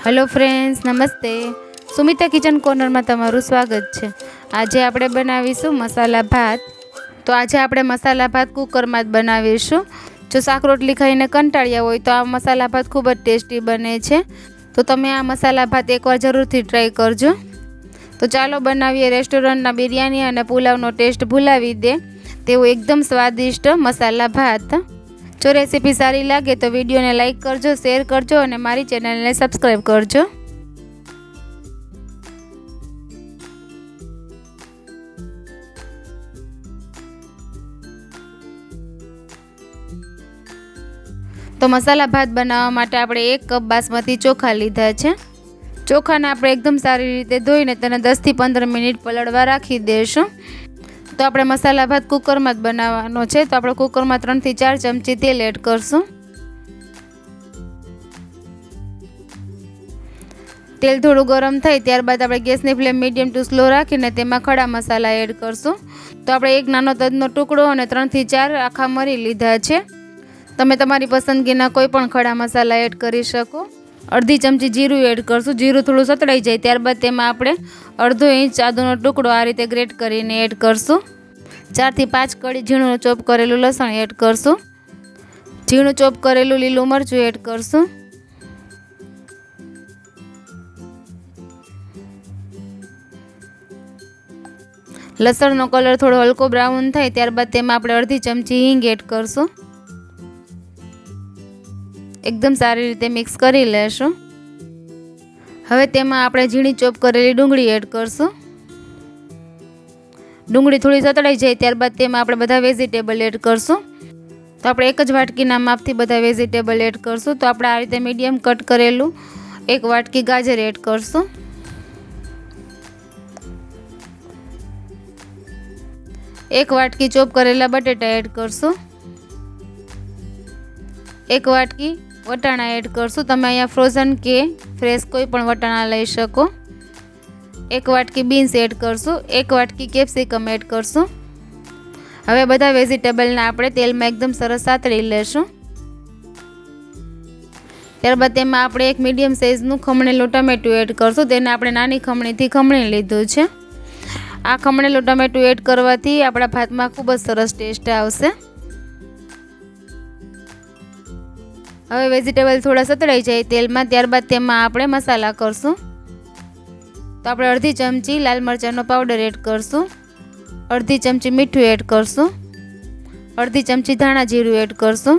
Hello friends, नमस्ते। Sumita kitchen corner में तमारुं स्वागत है। आज આપણે બનાવીશું મસાલા ભાત। તો આજે આપણે મસાલા ભાત કુકરમાં જ બનાવીશું। જો શાક રોટલી ખાઈને કંટાળ્યા હોય તો આ મસાલા ભાત ખૂબ જ ટેસ્ટી બને છે। તો તમે આ મસાલા ભાત એકવાર જરૂરથી ટ્રાય કરજો। તો ચાલો બનાવીએ રેસ્ટોરન્ટના બિરયાની અને પુલાવનો ટેસ્ટ ભૂલાવી દે તેવો એકદમ સ્વાદિષ્ટ મસાલા ભાત। जो रेसिपी सारी लगे तो वीडियो ने लाइक करजो, शेर करजो और मारी चैनल ने सब्सक्राइब करजो। तो मसाला भात बनावा माटे आपणे 1 कप बासमती चोखा लीधा छे। चोखाने आपणे एकदम सारी रीते धोईने तेने 10 થી 15 मिनिट पलळवा राखी देशुं। तो આપણે મસાલા ભાત કુકરમાં જ બનાવવાનો છે। તો આપણે કુકરમાં 3 થી 4 ચમચી તેલ એડ કરશું। તેલ થોડું ગરમ થાય ત્યારબાદ આપણે ગેસની ફ્લેમ મીડિયમ ટુ સ્લો રાખીને તેમાં ખડા મસાલા એડ કરશું। તો આપણે એક નાનો તજનો ટુકડો અને 3 થી 4 આખા મરી લીધા છે। તમે તમારી પસંદગીના કોઈ પણ ખડા મસાલા એડ કરી શકો। અડધી ચમચી જીરું એડ કરશું। જીરું થોડું સતળાઈ જાય ત્યારબાદ તેમાં આપણે અડધો ઇંચ આદુનો ટુકડો આ રીતે ગ્રેટ કરીને એડ કરશું। 4 થી 5 કળી ઝીણું ચોપ કરેલું લસણ એડ કરશું। ઝીણું ચોપ કરેલું લીલું મરચું એડ કરશું। લસણનો કલર થોડો હલકો બ્રાઉન થાય ત્યારબાદ તેમાં આપણે અડધી ચમચી હિંગ એડ કરશું। एकदम सारी रीते मिक्स करी लेशुं। हवे तेमां आपणे झीणी चॉप करेली डूंगળી एड करशुं। डूंगળી थोड़ी सतळाई जाय त्यारबाद तेमां आपणे बधा वेजिटेबल एड करशुं। तो आपणे एक ज वाटकीना मापथी बधा वेजिटेबल एड करशुं। तो आपणे आ रीते मीडियम कट करेलुं 1 वाटकी गाजर एड करशुं। 1 वाटकी चॉप करेला बटेटा एड करशुं। 1 वाटकी वटाणा एड करशुं। तमे अहींया फ्रोझन के फ्रेश कोई पण वटाणा लई शको। 1 वाटकी बीन्स एड करशुं। 1 वाटकी केप्सिकम एड करशुं। हवे बधा वेजिटेबलने आपणे तेलमां एकदम सरस सातળી लेशुं। त्यारबाद तेमां आपणे एक मीडियम साइजनुं खमणेલું टमेटું एड करशुं। तेने आपणे नानी खमणीथी खमणी लीधुं छे। आ खमणेલું टमेटું एड करवाथी आपणा भातमां खूब ज सरस टेस्ट आवशे। हवे वेजिटेबल थोड़ा सतळाई जाए तेल में त्यारबाद तेमां आपणे मसाला करशुं। तो आपणे अर्धी चमची लाल मरचांनो पाउडर एड करशुं। अर्धी चमची मीठुं एड करशुं। अर्धी चमची धाणा जीरुं एड करशुं।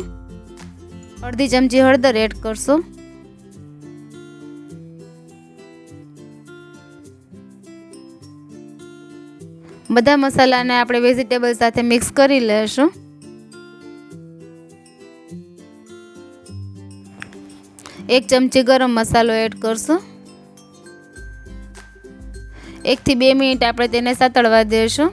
अर्धी चमची हळदर एड करशुं। बधा मसालाने आपणे वेजिटेबल साथे मिक्स करी लेशुं। 1 चमची गरम मसालो एड करशुं। 1 થી 2 मिनिट आपणे तेने सातळवा देशुं।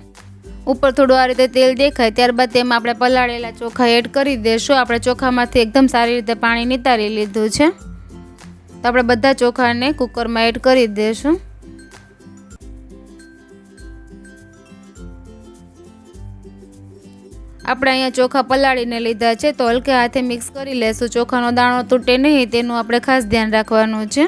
ऊपर थोड़ुं आ रीते तेल देखाय त्यारबाद तेमां आपणे पलाळेला चोखा एड करी देशुं। आपणे चोखामांथी एकदम सारी रीते पाणी नितारी लीधुं छे। तो आपणे बधा चोखाने कुकरमां एड करी देशुं। આપણે અહીંયા ચોખા પલાળીને લીધા છે તો હલકે હાથે મિક્સ કરી લેશું। ચોખાનો દાણો તૂટે નહીં તેનું આપણે ખાસ ધ્યાન રાખવાનું છે।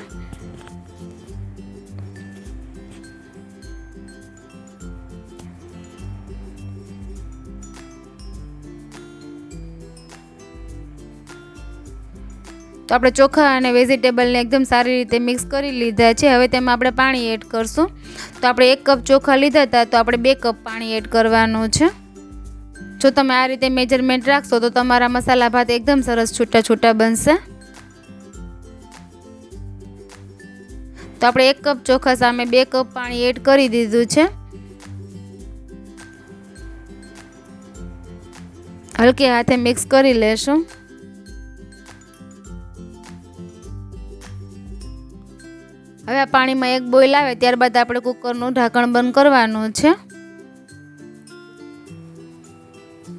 તો આપણે ચોખા અને વેજીટેબલને એકદમ સારી રીતે મિક્સ કરી લીધા છે। હવે તેમાં આપણે પાણી એડ કરશું। તો આપણે 1 કપ ચોખા લીધા હતા તો આપણે 2 કપ પાણી એડ કરવાનું છે। जो तमे आ रीते मेजरमेंट राखशो तो तमारा मसाला भात एकदम सरस छूटा छूटा बनशे। तो आपणे 1 कप चोखा सामे 2 कप पाणी एड करी दीधुं छे। हलके हाथे मिक्स करी लेशुं। हवे आ पाणीमां 1 बोइल आवे त्यारबाद आपणे कुकरनुं ढांकण बंद करवानुं छे।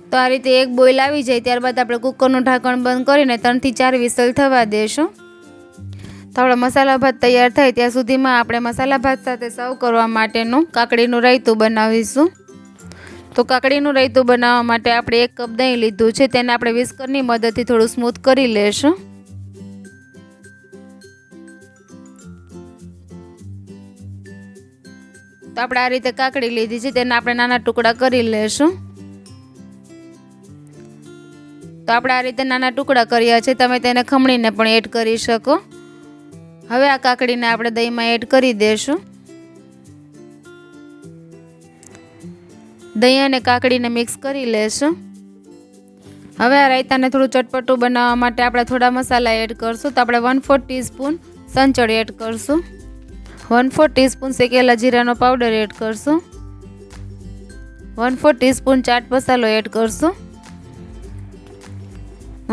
तो आ रीते 1 बोइल आवी जाए त्यारबाद आपणे कुकरनुं ढांकण बंद करीने 3 થી 4 विसल थवा देशुं। तो आपणो मसाला भात तैयार थाय त्यां सुधीमां आपणे मसाला भात साथे सर्व करवा माटेनुं काकडीनुं रायતું बनावीशुं। तो काकडीनुं रायતું बनाववा माटे आपणे 1 कप दહીં લીધું છે તેને આપણે વિસ્કરની મદદથી થોડું સ્મૂથ કરી લેશું। તો આપણે આ રીતે કાકડી લીધી છે, તેને આપણે નાના ટુકડા કરી લેશું. તો આપણે આ રીતે નાના ટુકડા કર્યા છે. તમે તેને ખમણીને પણ એડ કરી શકો. હવે આ કાકડીને આપણે દહીંમાં એડ કરી દઈશું. દહીં અને કાકડીને મિક્સ કરી લેશું. હવે આ રાયતાને થોડું ચટપટું બનાવવા માટે આપણે થોડા મસાલા એડ કરશું. તો આપણે 1/4 ટીસ્પૂન સંચળ એડ કરશું. 1/4 ટીસ્પૂન શેકેલા જીરાનો પાવડર એડ કરશું. 1/4 ટીસ્પૂન ચાટ મસાલો એડ કરશું.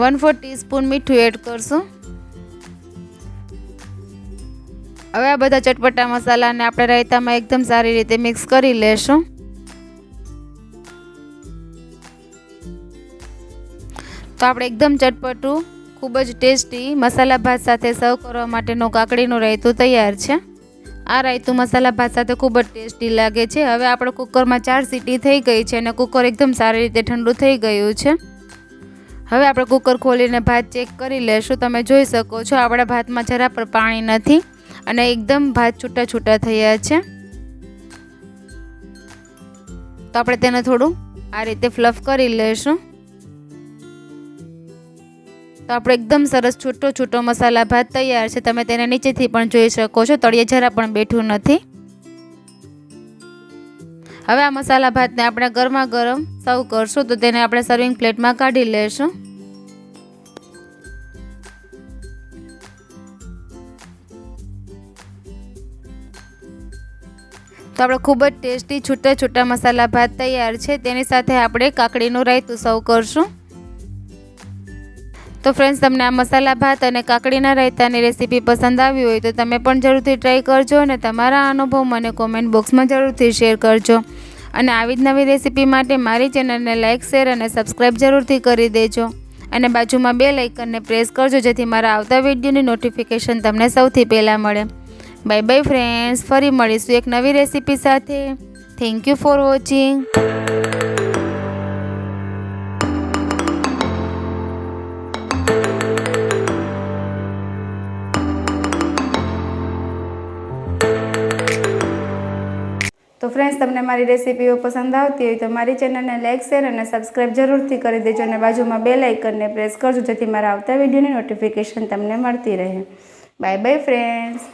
1/4 ટીસ્પૂન મીઠું એડ કરશું. હવે આ બધા ચટપટા મસાલાને આપણે રાયતામાં એકદમ સારી રીતે મિક્સ કરી લેશું. તો આપણે એકદમ ચટપટું, ખૂબ જ ટેસ્ટી મસાલા ભાત સાથે સર્વ કરવા માટેનું કાકડીનું રાયતું તૈયાર છે. આ રાયતું મસાલા ભાત સાથે ખૂબ જ ટેસ્ટી લાગે છે. હવે આપણે કુકરમાં 4 સીટી થઈ ગઈ છે અને કુકર એકદમ સારી રીતે ઠંડુ થઈ ગયું છે. હવે આપણે કુકર ખોલીને ભાત ચેક કરી લેશું. તમે જોઈ શકો છો આપણા ભાતમાં જરા પણ પાણી નથી અને એકદમ ભાત છૂટા છૂટા થયા છે. તો આપણે તેને થોડું આ રીતે ફ્લફ કરી લેશું. તો આપણે એકદમ સરસ છૂટો છૂટો મસાલા ભાત તૈયાર છે. તમે તેને નીચેથી પણ જોઈ શકો છો, તળિયે જરા પણ બેઠું નથી. હવે આ મસાલા ભાતને આપણે ગરમા ગરમ સર્વ કરશું. તો તેને આપણે સર્વિંગ પ્લેટમાં કાઢી લેશું. તો આપણે ખૂબ જ ટેસ્ટી છૂટા છૂટા મસાલા ભાત તૈયાર છે. તેની સાથે આપણે કાકડીનું રાયતું સર્વ કરશું. તો ફ્રેન્ડ્સ, તમને આ મસાલા ભાત અને કાકડીના રાયતાની રેસીપી પસંદ આવી હોય તો તમે પણ જરૂરથી ટ્રાય કરજો અને તમારા અનુભવ મને કોમેન્ટ બોક્સમાં જરૂરથી શેર કરજો. અને આવી જ નવી રેસીપી માટે મારી ચેનલને લાઇક, શેર અને સબસ્ક્રાઈબ જરૂરથી કરી દેજો. અને બાજુમાં બેલ આઇકનને પ્રેસ કરજો જેથી મારા આવતા વિડીયોની નોટિફિકેશન તમને સૌથી પહેલાં મળે. બાય બાય ફ્રેન્ડ્સ, ફરી મળીશું એક નવી રેસીપી સાથે. Thank you for watching. તો ફ્રેન્ડ્સ, તમને મારી રેસીપીઓ પસંદ આવતી હોય તો મારી ચેનલને લાઇક, શેર અને સબસ્ક્રાઈબ જરૂરથી કરી દેજો અને બાજુમાં બેલ આઇકનને પ્રેસ કરજો જેથી મારા આવતા વિડીયોની નોટિફિકેશન તમને મળતી રહે. Bye bye friends.